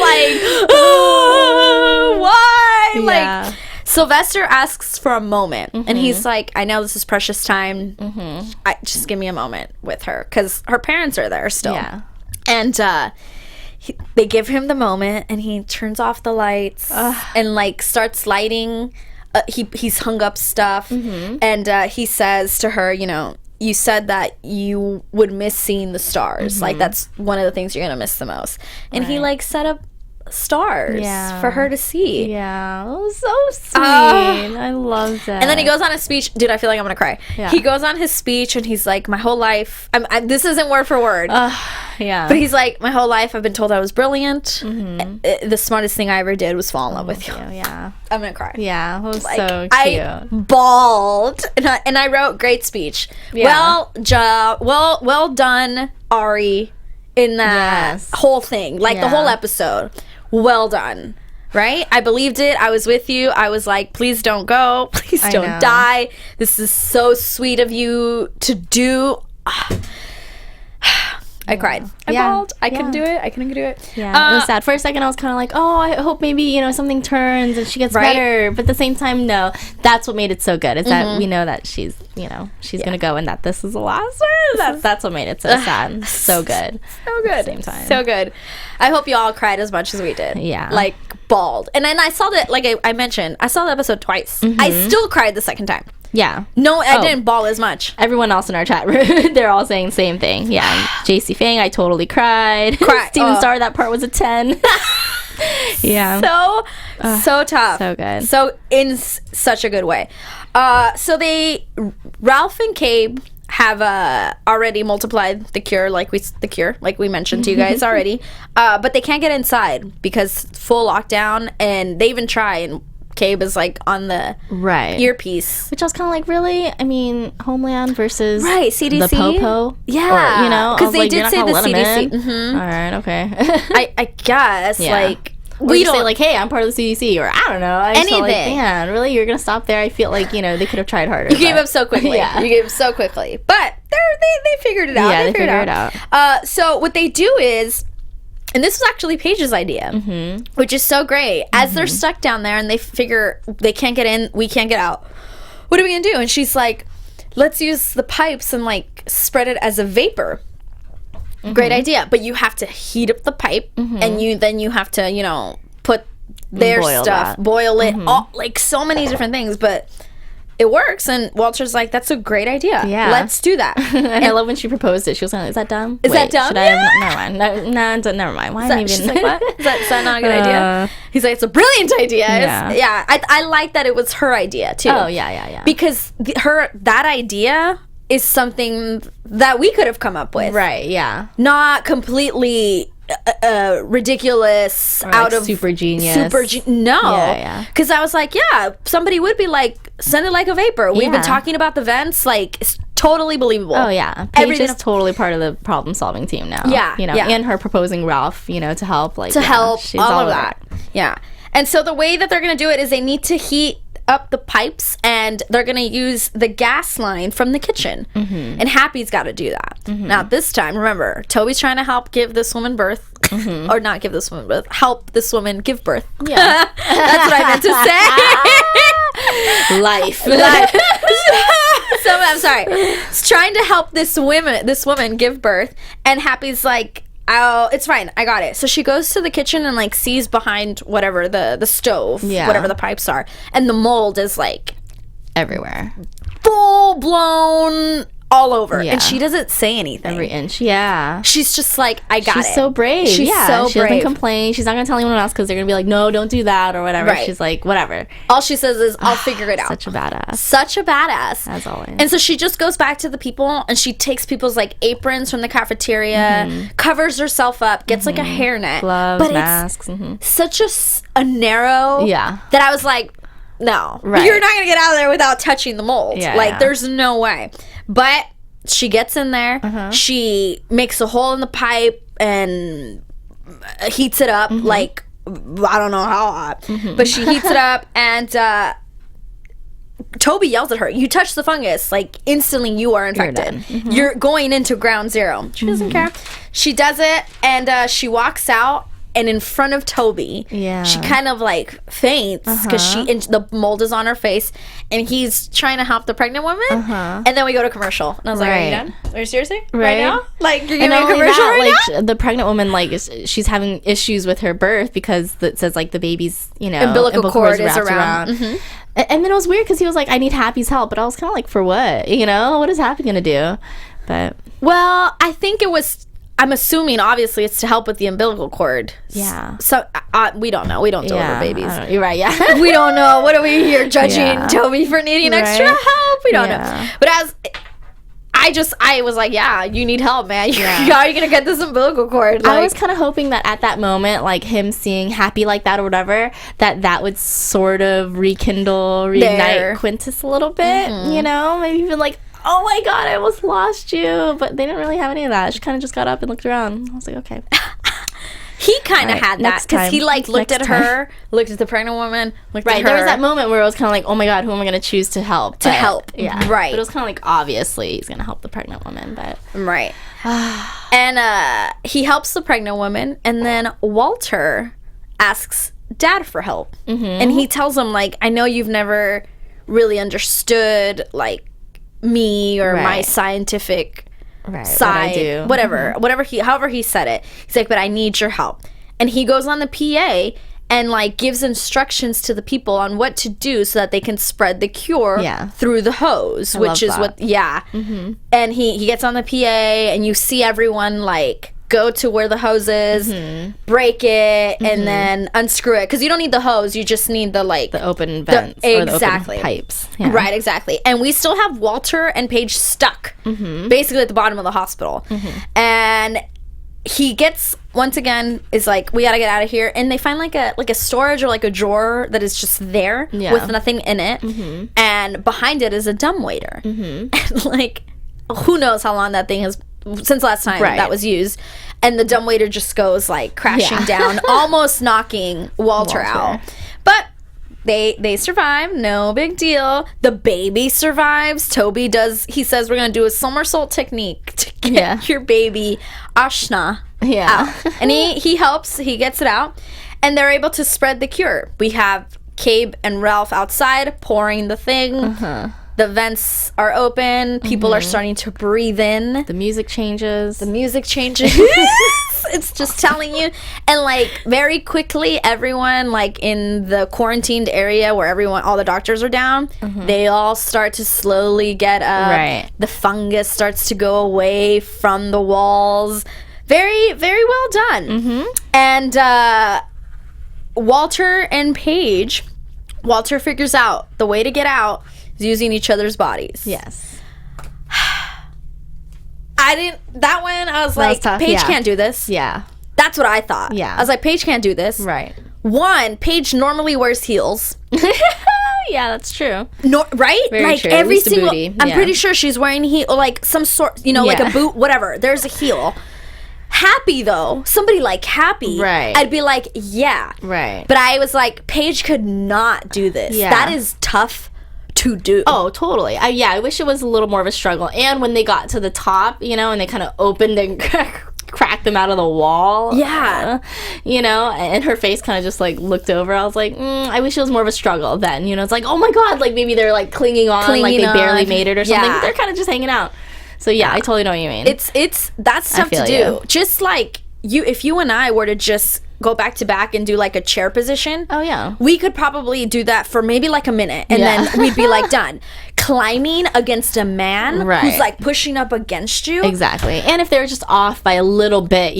oh, why? Like Sylvester asks for a moment and he's like, I know this is precious time. Just give me a moment with her because her parents are there still. And they give him the moment, and he turns off the lights and like starts lighting. He's hung up stuff, and he says to her, you said that you would miss seeing the stars. Like, that's one of the things you're gonna miss the most. And he like set up stars for her to see. Yeah, it was so sweet. I loved it. And then he goes on his speech. Dude, I feel like I'm gonna cry. He goes on his speech and he's like, my whole life, this isn't word for word, but he's like, my whole life I've been told I was brilliant. The smartest thing I ever did was fall in love with you. Yeah, I'm gonna cry. Yeah, it was like, so cute. I bawled, and I wrote, great speech. Well done, Ari, in that whole thing, like the whole episode. Well done. Right? I believed it. I was with you. I was like, please don't go. Please don't die. This is so sweet of you to do. I cried. I bawled. I couldn't do it. I couldn't do it. Yeah, it was sad. For a second, I was kind of like, oh, I hope maybe, something turns and she gets better. But at the same time, no. That's what made it so good, is that we know that she's going to go, and that this is the last one. That's what made it so sad. So good. So good. At the same time. So good. I hope you all cried as much as we did. Yeah. Like, bawled. And then I saw that, like I mentioned, I saw the episode twice. I still cried the second time. Yeah. No, I didn't bawl as much. Everyone else in our chat room, they're all saying the same thing. Yeah. JC Fang, I totally cried. Steven Starr, that part was a 10. Yeah. So tough. So good. So in such a good way. So Ralph and Cabe have already multiplied the cure, like we mentioned to you guys already. But they can't get inside because full lockdown, and they even try, and Cabe is like on the earpiece, which I was kind of like, really? I mean, Homeland versus CDC, the Popo, because they did say the CDC. All right, okay. I guess like. We don't say like, hey, I'm part of the CDC, or I don't know. Anything. Like, man, really? You're going to stop there? I feel like, they could have tried harder. You gave up so quickly. You gave up so quickly. But they figured it out. Yeah, they figured it out. So what they do is, and this was actually Paige's idea, which is so great. As they're stuck down there and they figure they can't get in, we can't get out. What are we going to do? And she's like, let's use the pipes and like spread it as a vapor. Great idea, but you have to heat up the pipe, and you have to put their stuff, boil it, all, like so many different things, but it works. And Walter's like, that's a great idea. Yeah, let's do that. And I love when she proposed it. She was like, is that dumb? Is that dumb? Should I have, never mind. Why am I even? She's like, what? Is that not a good idea? He's like, it's a brilliant idea. I like that it was her idea too. Oh yeah. Because that idea is something that we could have come up with. Right, yeah. Not completely ridiculous, or out like of super genius. No. Yeah. Because I was like, somebody would be like, send it like a vapor. We've been talking about the vents, like, it's totally believable. Oh, yeah. Paige is totally part of the problem-solving team now. Yeah. And her proposing Ralph, to help. Like, she's all of that. Yeah. And so the way that they're going to do it is they need to heat up the pipes, and they're gonna use the gas line from the kitchen, and Happy's got to do that. Now this time, remember, Toby's trying to help give this woman birth, or not give this woman birth, help this woman give birth. Yeah. That's what I meant to say. Life. So I'm sorry. It's trying to help this woman give birth, and Happy's like, oh, it's fine. I got it. So she goes to the kitchen and like sees behind whatever the stove, whatever the pipes are, and the mold is like everywhere, full blown, all over. And she doesn't say anything. Every inch. Yeah. She's just like, I got it. She's so brave. She's so she brave. Doesn't complain. She's not gonna tell anyone else because they're gonna be like, no, don't do that or whatever. Right. She's like, whatever. All she says is, I'll figure it out. Such a badass. Such a badass. As always. And so she just goes back to the people, and she takes people's like aprons from the cafeteria, covers herself up, gets like a hairnet, gloves, masks. It's such a narrow that I was like, no, you're not gonna get out of there without touching the mold. There's no way. But she gets in there, she makes a hole in the pipe and heats it up, like, I don't know how hot, but she heats it up, and Toby yells at her, you touch the fungus, like, instantly you are infected. You're going into ground zero. She doesn't care. She does it, and she walks out, and in front of Toby, she kind of like faints because the mold is on her face, and he's trying to help the pregnant woman. And then we go to commercial, and I was like, "Are you done? Are you seriously right now? Like you're giving me a commercial right now?" The pregnant woman, like, she's having issues with her birth because it says like the baby's, umbilical cord is around. And then it was weird because he was like, "I need Happy's help," but I was kind of like, "For what? What is Happy gonna do?" But I think it was. I'm assuming, obviously, it's to help with the umbilical cord. Yeah. So, we don't know. We don't deliver babies. You're right, yeah. We don't know. What are we here judging Toby for needing extra help? We don't know. But I was like, yeah, you need help, man. How are you going to get this umbilical cord? I was kind of hoping that at that moment, like him seeing Happy like that or whatever, that would sort of reignite Quintus a little bit, Maybe even like, oh my God, I almost lost you. But they didn't really have any of that. She kind of just got up and looked around. I was like, okay. He kind of had that because he like looked at her, looked at the pregnant woman, looked at her. There was that moment where it was kind of like, oh my God, who am I going to choose to help? Yeah. Right. But it was kind of like, obviously, he's going to help the pregnant woman. But right. And he helps the pregnant woman. And then Walter asks Dad for help. And he tells him, like, I know you've never really understood, like, me or my scientific side, however he said it. He's like, but I need your help. And he goes on the PA and like gives instructions to the people on what to do so that they can spread the cure through the hose, which is what and he gets on the PA and you see everyone like go to where the hose is, break it, and then unscrew it. Because you don't need the hose, you just need the like the open vents or the open pipes. Yeah. Right, exactly. And we still have Walter and Paige stuck basically at the bottom of the hospital. And he gets, once again, is like, we gotta get out of here. And they find like a storage or like a drawer that is just there with nothing in it. And behind it is a dumbwaiter. And like, who knows how long that thing has since last time that was used, and the dumbwaiter just goes like crashing down, almost knocking Walter out. But they survive, no big deal. The baby survives. Toby does. He says we're gonna do a somersault technique to get your baby Ashna out, and he helps. He gets it out, and they're able to spread the cure. We have Cabe and Ralph outside pouring the thing. The vents are open. People are starting to breathe in. The music changes. It's just telling you. And like very quickly, everyone like in the quarantined area where all the doctors are down, they all start to slowly get up. The fungus starts to go away from the walls. Very, very well done. And Walter and Paige, Walter figures out the way to get out using each other's bodies. Yes. That one, I was like, Paige can't do this. Yeah. That's what I thought. Yeah. I was like, Paige can't do this. Right. One, Paige normally wears heels. Yeah, that's true. Right? Very like true. every single, booty. I'm pretty sure she's wearing heel, like some sort, like a boot, whatever. There's a heel. Happy though, somebody like Happy, I'd be like, yeah. Right. But I was like, Paige could not do this. Yeah. That is tough to do. Oh, totally. I wish it was a little more of a struggle. And when they got to the top, and they kind of opened and cracked them out of the wall. Yeah. And her face kind of just like looked over. I was like, I wish it was more of a struggle then. It's like, oh my God, like maybe they're like clinging like they barely made it or something. But they're kind of just hanging out. So yeah, I totally know what you mean. That's tough to do. Just like if you and I were to just go back to back and do like a chair position. Oh yeah. We could probably do that for maybe like a minute and then we'd be like done. Climbing against a man who's like pushing up against you. Exactly. And if they were just off by a little bit,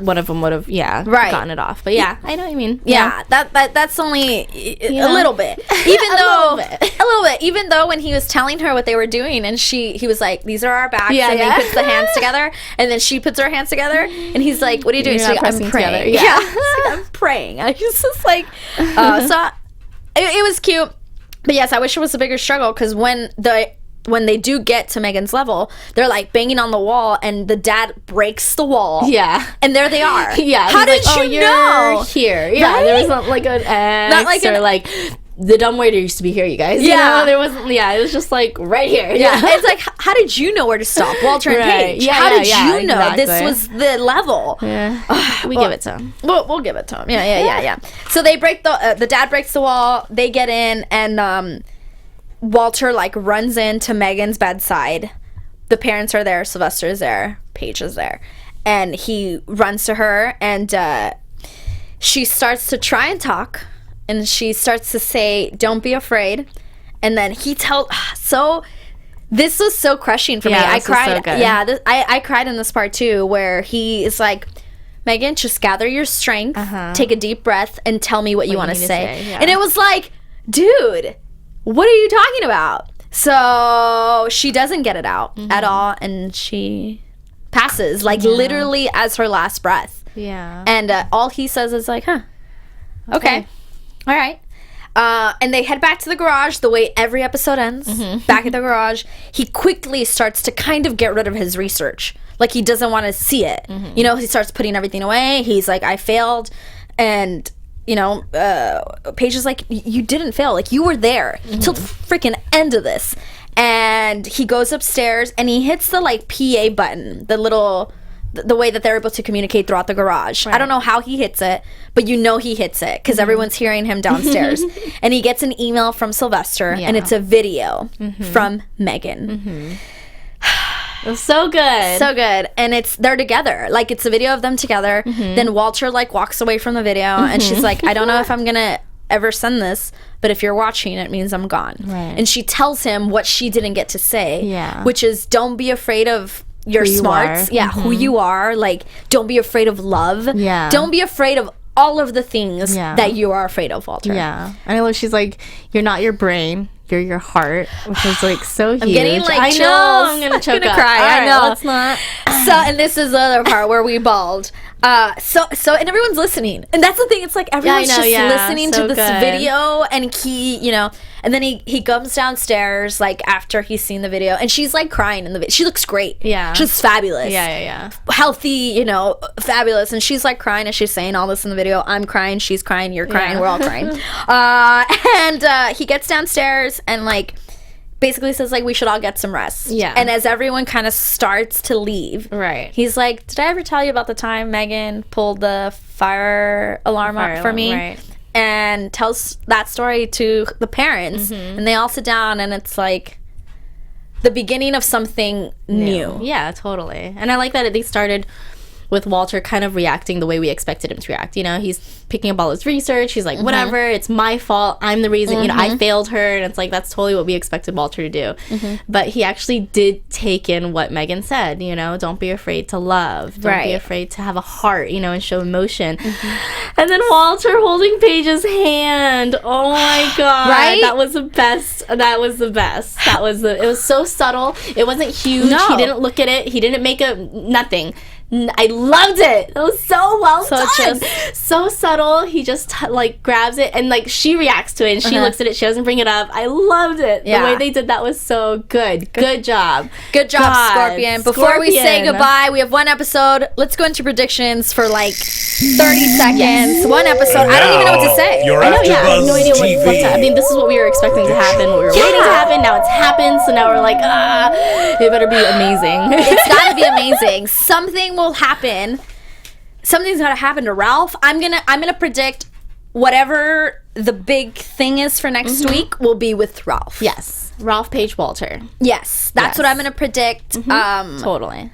one of them would have gotten it off. But I know what you mean. Yeah. That's only a little bit. Even though a little bit. Even though when he was telling her what they were doing and he was like, these are our backs, and he puts the hands together and then she puts her hands together and he's like, what are you doing? She's like, I'm praying. Yeah. I'm praying. I was just like, so it was cute. But yes, I wish it was a bigger struggle because when they do get to Megan's level, they're like banging on the wall and the dad breaks the wall. Yeah. And there they are. Yeah. How did you know? Here. Yeah. Right? There was not like an X or like the dumbwaiter used to be here, you guys. You know, there wasn't. Yeah, it was just like right here. Yeah, it's like, how did you know where to stop, Walter and Paige? Yeah, how did you know exactly. this was the level? Yeah, we give it to him. We'll give it to him. Yeah. So they break the dad breaks the wall. They get in, and Walter like runs into Megan's bedside. The parents are there. Sylvester is there. Paige is there, and he runs to her, and she starts to try and talk. And she starts to say, "Don't be afraid." And then he tells, so this was so crushing for me. I cried. So yeah, I cried in this part too, where he is like, "Megan, just gather your strength, take a deep breath, and tell me what you want to say." Yeah. And it was like, dude, what are you talking about? So she doesn't get it out at all, and she passes, like literally as her last breath. Yeah. And all he says is like, "Huh, okay. All right." And they head back to the garage the way every episode ends. Back at the garage, he quickly starts to kind of get rid of his research. Like, he doesn't want to see it. You know, he starts putting everything away. He's like, "I failed." And, you know, Paige is like, "You didn't fail. Like, you were there till the freaking end of this." And he goes upstairs and he hits the, like, PA button, the way that they're able to communicate throughout the garage. Right. I don't know how he hits it, but you know he hits it because everyone's hearing him downstairs. And he gets an email from Sylvester, and it's a video from Megan. It was so good. So good. And they're together. Like, it's a video of them together. Then Walter, like, walks away from the video, and she's like, "I don't know if I'm going to ever send this, but if you're watching, it means I'm gone." Right. And she tells him what she didn't get to say, which is, don't be afraid of your smarts, who you are. Like, don't be afraid of love. Don't be afraid of all of the things that you are afraid of, Walter. Yeah. And I love, she's like, "You're not your brain, you're your heart," which is like so huge. I'm getting like I chills. know, I'm gonna choke up. Cry. All I know. Right, let's not. So, and this is the other part where we bawled. And everyone's listening, and that's the thing. It's like everyone's just listening to this video, and he, you know, and then he comes downstairs like after he's seen the video, and she's like crying in the video. She looks great. Yeah, she's fabulous. Yeah. Healthy, you know, fabulous, and she's like crying as she's saying all this in the video. I'm crying, she's crying, you're crying, we're all crying. And he gets downstairs and like basically says like, we should all get some rest. Yeah. And as everyone kind of starts to leave, he's like, "Did I ever tell you about the time Megan pulled the fire alarm up for me?" Right. And tells that story to the parents, and they all sit down, and it's like the beginning of something new. Yeah, totally. And I like that they started with Walter kind of reacting the way we expected him to react. You know, he's picking up all his research. He's like, whatever, it's my fault. I'm the reason, you know, I failed her. And it's like, that's totally what we expected Walter to do. But he actually did take in what Megan said, you know, don't be afraid to love. Don't be afraid to have a heart, you know, and show emotion. And then Walter holding Paige's hand. Oh my God. Right? That was the best. That was the best. It was so subtle. It wasn't huge. No. He didn't look at it. He didn't make nothing. I loved it. It was so well done. So subtle. He just like grabs it, and like she reacts to it, and she looks at it. She doesn't bring it up. I loved it. The way they did that was so good. Good job. Good job, Scorpion. Before we say goodbye, we have one episode. Let's go into predictions for like 30 seconds. One episode. I don't even know what to say. I know, I have no idea what's I mean, this is what we were expecting to happen. What we were waiting to happen. Now it's happened. So now we're like, it better be amazing. It's gotta be amazing. Something will happen. Something's gonna happen to Ralph. I'm gonna predict whatever the big thing is for next week will be with Ralph. Yes. Ralph, Paige, Walter. Yes. That's what I'm gonna predict. Totally.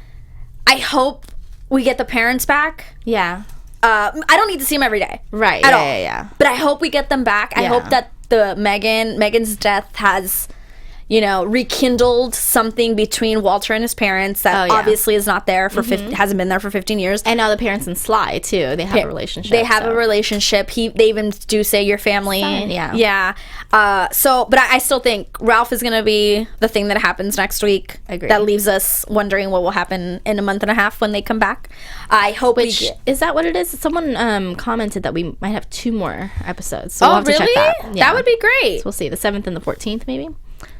I hope we get the parents back. Yeah. I don't need to see them every day. Right. At all. Yeah. But I hope we get them back. I hope that the Megan's death has, you know, rekindled something between Walter and his parents that obviously is not there for hasn't been there for 15 years. And now the parents and Sly too. They have a relationship. They have a relationship. They even do say your family. Fine, yeah. But I still think Ralph is gonna be the thing that happens next week. Agree. That leaves us wondering what will happen in a month and a half when they come back. I hope. Is that what it is? Someone commented that we might have 2 more episodes. So we'll have to check that. Yeah. That would be great. So we'll see the 7th and the 14th maybe.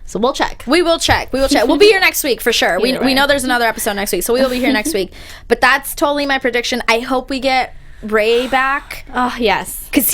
So we'll check. We will check. We'll be here next week for sure. We know there's another episode next week, so we will be here next week. But that's totally my prediction. I hope we get Ray back. Oh, yes. Because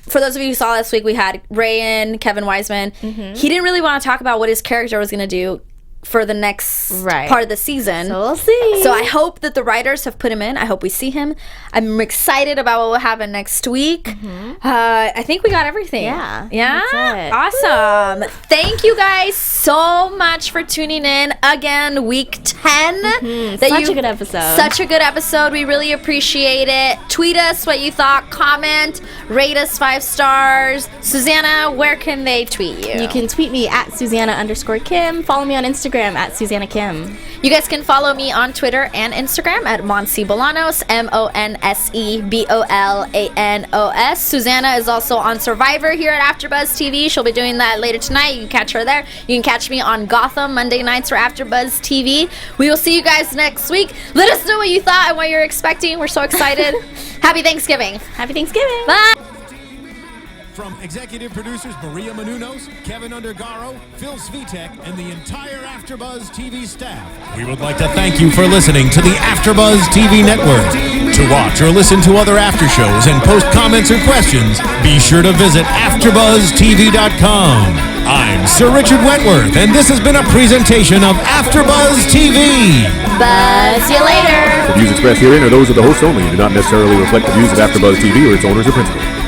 for those of you who saw last week, we had Ray and Kevin Wiseman. He didn't really want to talk about what his character was going to do for the next part of the season. So we'll see. So I hope that the writers have put him in. I hope we see him. I'm excited about what will happen next week. I think we got everything. Yeah. Awesome. Thank you guys so much for tuning in again. Week 10. Such a good episode. Such a good episode. We really appreciate it. Tweet us what you thought. Comment. Rate us 5 stars. Susannah, where can they tweet you? You can tweet me at Susannah_Kim. Follow me on Instagram at Susannah Kim. You guys can follow me on Twitter and Instagram at Monse Bolanos, MonseBolanos. Susannah is also on Survivor here at AfterBuzz TV. She'll be doing that later tonight. You can catch her there. You can catch me on Gotham Monday nights for AfterBuzz TV. We will see you guys next week. Let us know what you thought and what you're expecting. We're so excited. Happy Thanksgiving. Happy Thanksgiving. Bye. From executive producers Maria Menounos, Kevin Undergaro, Phil Svitek, and the entire AfterBuzz TV staff, we would like to thank you for listening to the AfterBuzz TV network. To watch or listen to other after shows and post comments or questions, be sure to visit AfterBuzzTV.com. I'm Sir Richard Wentworth, and this has been a presentation of AfterBuzz TV. Buzz you later. The views expressed herein are those of the hosts only and do not necessarily reflect the views of AfterBuzz TV or its owners or principals.